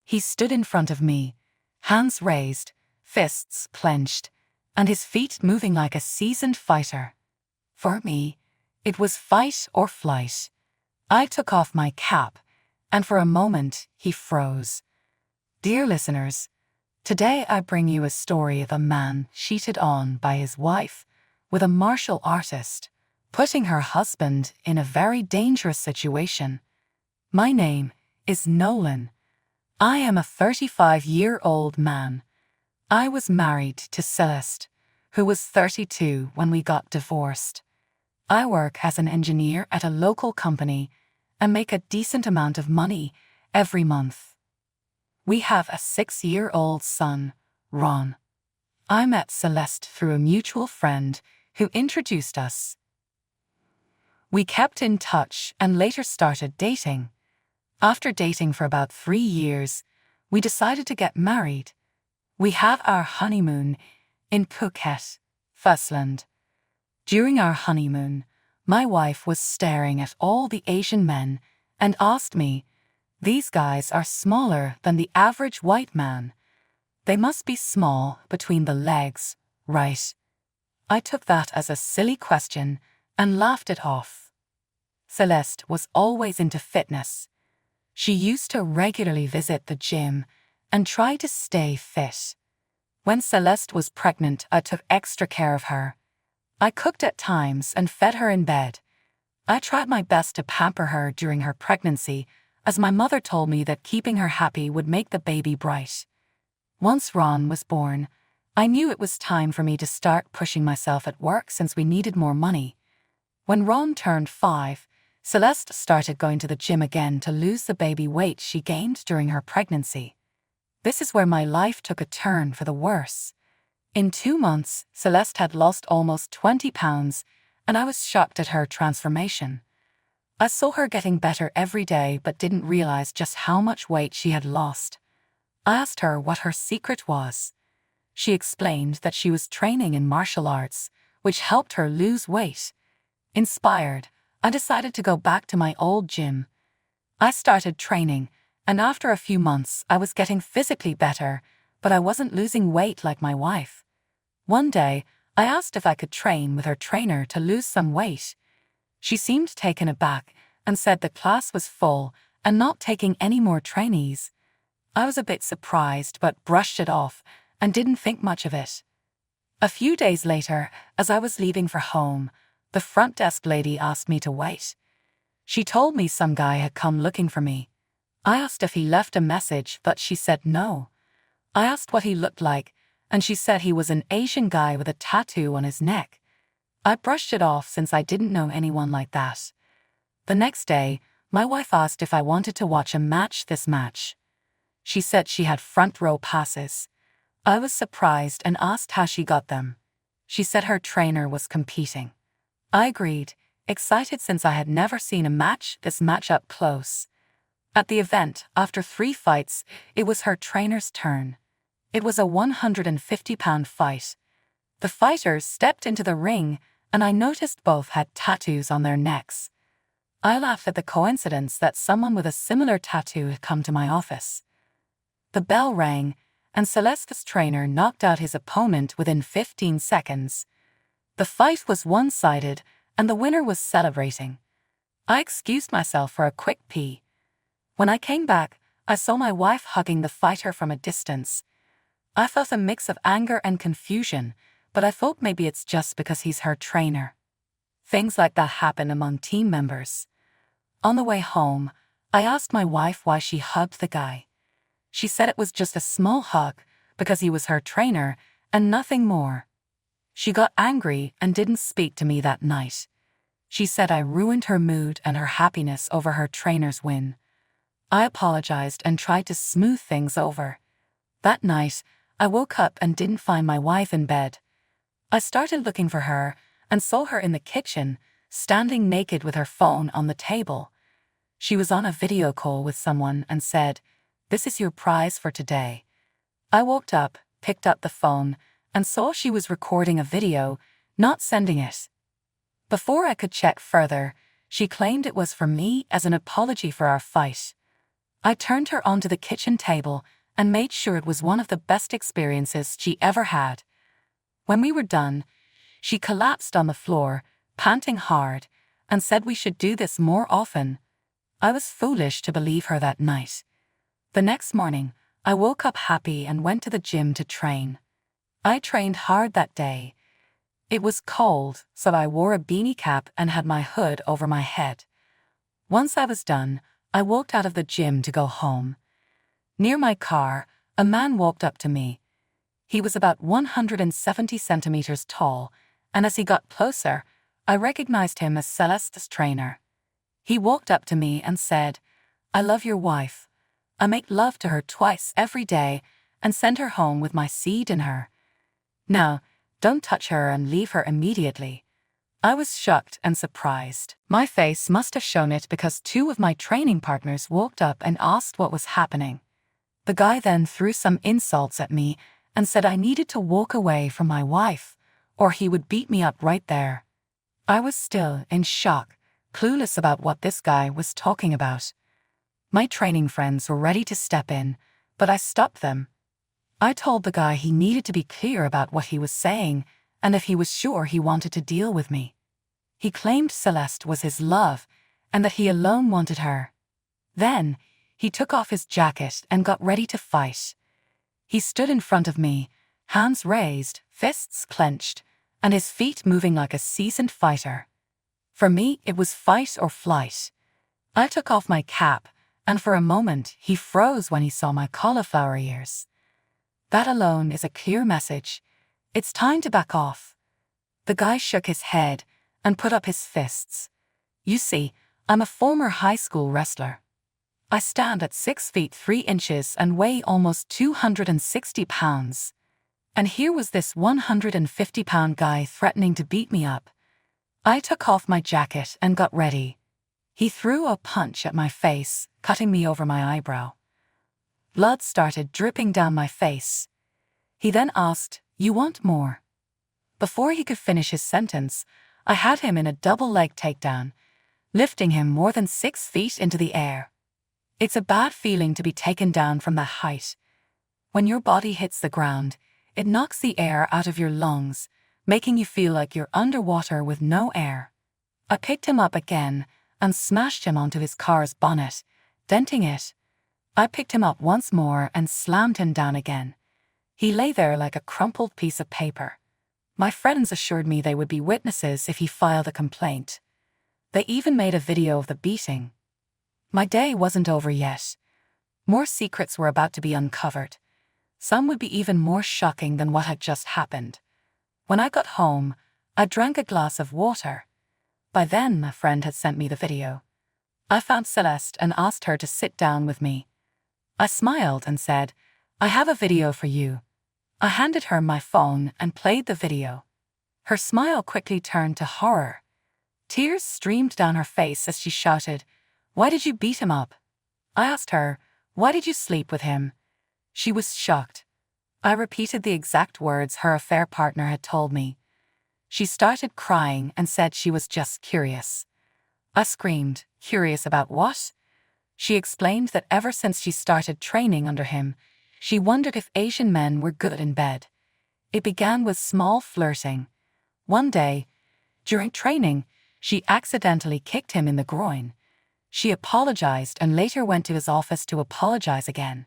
He stood in front of me, hands raised, fists clenched, and his feet moving like a seasoned fighter. For me, it was fight or flight. I took off my cap, and for a moment he froze. Dear listeners, today I bring you a story of a man cheated on by his wife with a martial artist, putting her husband in a very dangerous situation. My name is Nolan. I am a 35-year-old man. I was married to Celeste, who was 32 when we got divorced. I work as an engineer at a local company and make a decent amount of money every month. We have a 6-year-old son, Ron. I met Celeste through a mutual friend who introduced us. We kept in touch and later started dating. After dating for about 3 years, we decided to get married. We have our honeymoon in Phuket, Thailand. During our honeymoon, my wife was staring at all the Asian men and asked me, "These guys are smaller than the average white man. They must be small between the legs, right?" I took that as a silly question and laughed it off. Celeste was always into fitness. She used to regularly visit the gym and try to stay fit. When Celeste was pregnant, I took extra care of her. I cooked at times and fed her in bed. I tried my best to pamper her during her pregnancy, as my mother told me that keeping her happy would make the baby bright. Once Ron was born, I knew it was time for me to start pushing myself at work since we needed more money. When Ron turned 5, Celeste started going to the gym again to lose the baby weight she gained during her pregnancy. This is where my life took a turn for the worse. In 2 months, Celeste had lost almost 20 pounds, and I was shocked at her transformation. I saw her getting better every day but didn't realize just how much weight she had lost. I asked her what her secret was. She explained that she was training in martial arts, which helped her lose weight. Inspired, I decided to go back to my old gym. I started training, and after a few months I was getting physically better, but I wasn't losing weight like my wife. One day, I asked if I could train with her trainer to lose some weight. She seemed taken aback and said the class was full and not taking any more trainees. I was a bit surprised but brushed it off and didn't think much of it. A few days later, as I was leaving for home, the front desk lady asked me to wait. She told me some guy had come looking for me. I asked if he left a message, but she said no. I asked what he looked like, and she said he was an Asian guy with a tattoo on his neck. I brushed it off since I didn't know anyone like that. The next day, my wife asked if I wanted to watch this match. She said she had front row passes. I was surprised and asked how she got them. She said her trainer was competing. I agreed, excited since I had never seen this match up close. At the event, after 3 fights, it was her trainer's turn. It was a 150-pound fight. The fighters stepped into the ring, and I noticed both had tattoos on their necks. I laughed at the coincidence that someone with a similar tattoo had come to my office. The bell rang, and Celeste's trainer knocked out his opponent within 15 seconds. The fight was one-sided, and the winner was celebrating. I excused myself for a quick pee. When I came back, I saw my wife hugging the fighter from a distance. I felt a mix of anger and confusion, but I thought maybe it's just because he's her trainer. Things like that happen among team members. On the way home, I asked my wife why she hugged the guy. She said it was just a small hug because he was her trainer and nothing more. She got angry and didn't speak to me that night. She said I ruined her mood and her happiness over her trainer's win. I apologized and tried to smooth things over. That night, I woke up and didn't find my wife in bed. I started looking for her and saw her in the kitchen, standing naked with her phone on the table. She was on a video call with someone and said, "This is your prize for today." I woke up, picked up the phone, and saw she was recording a video, not sending it. Before I could check further, she claimed it was for me as an apology for our fight. I turned her onto the kitchen table and made sure it was one of the best experiences she ever had. When we were done, she collapsed on the floor, panting hard, and said we should do this more often. I was foolish to believe her that night. The next morning, I woke up happy and went to the gym to train. I trained hard that day. It was cold, so I wore a beanie cap and had my hood over my head. Once I was done, I walked out of the gym to go home. Near my car, a man walked up to me. He was about 170 centimeters tall, and as he got closer, I recognized him as Celeste's trainer. He walked up to me and said, "I love your wife. I make love to her twice every day and send her home with my seed in her. Now, don't touch her and leave her immediately." I was shocked and surprised. My face must have shown it because two of my training partners walked up and asked what was happening. The guy then threw some insults at me and said I needed to walk away from my wife, or he would beat me up right there. I was still in shock, clueless about what this guy was talking about. My training friends were ready to step in, but I stopped them. I told the guy he needed to be clear about what he was saying and if he was sure he wanted to deal with me. He claimed Celeste was his love and that he alone wanted her. Then, he took off his jacket and got ready to fight. He stood in front of me, hands raised, fists clenched, and his feet moving like a seasoned fighter. For me, it was fight or flight. I took off my cap, and for a moment he froze when he saw my cauliflower ears. That alone is a clear message. It's time to back off. The guy shook his head and put up his fists. You see, I'm a former high school wrestler. I stand at 6 feet 3 inches and weigh almost 260 pounds. And here was this 150-pound guy threatening to beat me up. I took off my jacket and got ready. He threw a punch at my face, cutting me over my eyebrow. Blood started dripping down my face. He then asked, "You want more?" Before he could finish his sentence, I had him in a double leg takedown, lifting him more than 6 feet into the air. It's a bad feeling to be taken down from that height. When your body hits the ground, it knocks the air out of your lungs, making you feel like you're underwater with no air. I picked him up again and smashed him onto his car's bonnet, denting it. I picked him up once more and slammed him down again. He lay there like a crumpled piece of paper. My friends assured me they would be witnesses if he filed a complaint. They even made a video of the beating. My day wasn't over yet. More secrets were about to be uncovered. Some would be even more shocking than what had just happened. When I got home, I drank a glass of water. By then, a friend had sent me the video. I found Celeste and asked her to sit down with me. I smiled and said, "I have a video for you." I handed her my phone and played the video. Her smile quickly turned to horror. Tears streamed down her face as she shouted, "Why did you beat him up?" I asked her, "Why did you sleep with him?" She was shocked. I repeated the exact words her affair partner had told me. She started crying and said she was just curious. I screamed, "Curious about what?" She explained that ever since she started training under him, she wondered if Asian men were good in bed. It began with small flirting. One day, during training, she accidentally kicked him in the groin. She apologized and later went to his office to apologize again.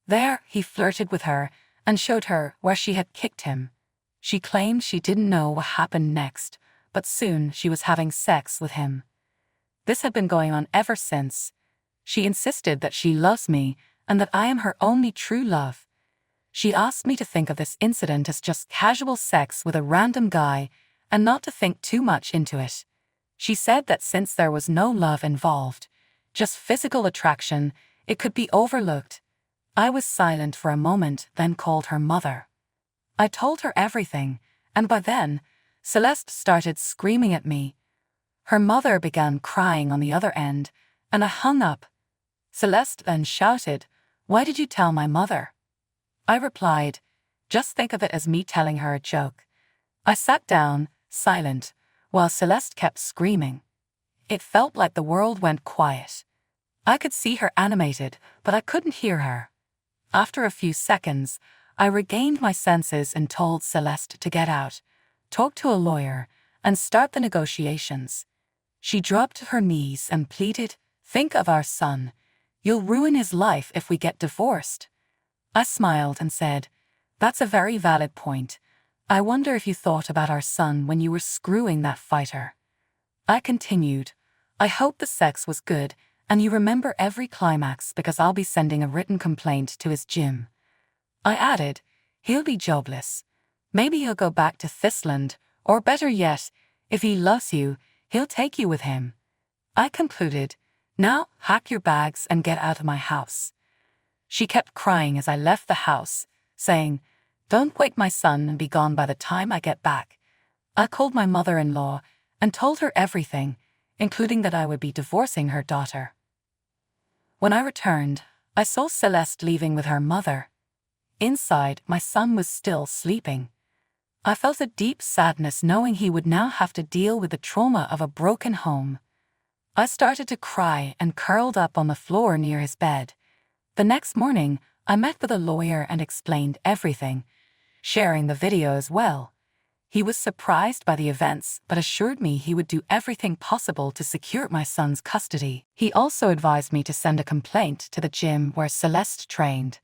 There, he flirted with her and showed her where she had kicked him. She claimed she didn't know what happened next, but soon she was having sex with him. This had been going on ever since. She insisted that she loves me and that I am her only true love. She asked me to think of this incident as just casual sex with a random guy and not to think too much into it. She said that since there was no love involved, just physical attraction, it could be overlooked. I was silent for a moment, then called her mother. I told her everything, and by then, Celeste started screaming at me. Her mother began crying on the other end, and I hung up. Celeste then shouted, "Why did you tell my mother?" I replied, "Just think of it as me telling her a joke." I sat down, silent, while Celeste kept screaming. It felt like the world went quiet. I could see her animated, but I couldn't hear her. After a few seconds, I regained my senses and told Celeste to get out, talk to a lawyer, and start the negotiations. She dropped to her knees and pleaded, "Think of our son. You'll ruin his life if we get divorced." I smiled and said, "That's a very valid point. I wonder if you thought about our son when you were screwing that fighter." I continued, "I hope the sex was good and you remember every climax because I'll be sending a written complaint to his gym." I added, "He'll be jobless. Maybe he'll go back to Thistland, or better yet, if he loves you, he'll take you with him." I concluded, "Now pack your bags and get out of my house." She kept crying as I left the house, saying, "Don't wake my son and be gone by the time I get back." I called my mother-in-law and told her everything, including that I would be divorcing her daughter. When I returned, I saw Celeste leaving with her mother. Inside, my son was still sleeping. I felt a deep sadness knowing he would now have to deal with the trauma of a broken home. I started to cry and curled up on the floor near his bed. The next morning, I met with a lawyer and explained everything, sharing the video as well. He was surprised by the events but assured me he would do everything possible to secure my son's custody. He also advised me to send a complaint to the gym where Celeste trained.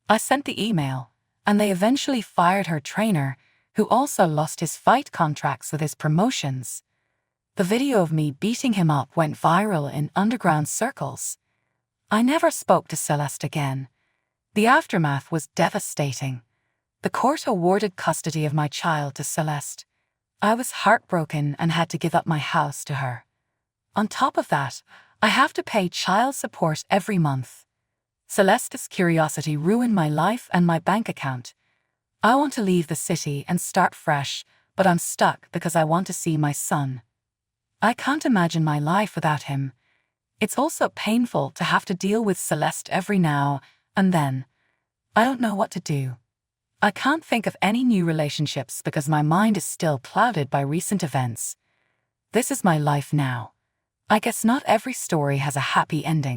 I sent the email, and they eventually fired her trainer, who also lost his fight contracts with his promotions. The video of me beating him up went viral in underground circles. I never spoke to Celeste again. The aftermath was devastating. The court awarded custody of my child to Celeste. I was heartbroken and had to give up my house to her. On top of that, I have to pay child support every month. Celeste's curiosity ruined my life and my bank account. I want to leave the city and start fresh, but I'm stuck because I want to see my son. I can't imagine my life without him. It's also painful to have to deal with Celeste every now and then. I don't know what to do. I can't think of any new relationships because my mind is still clouded by recent events. This is my life now. I guess not every story has a happy ending.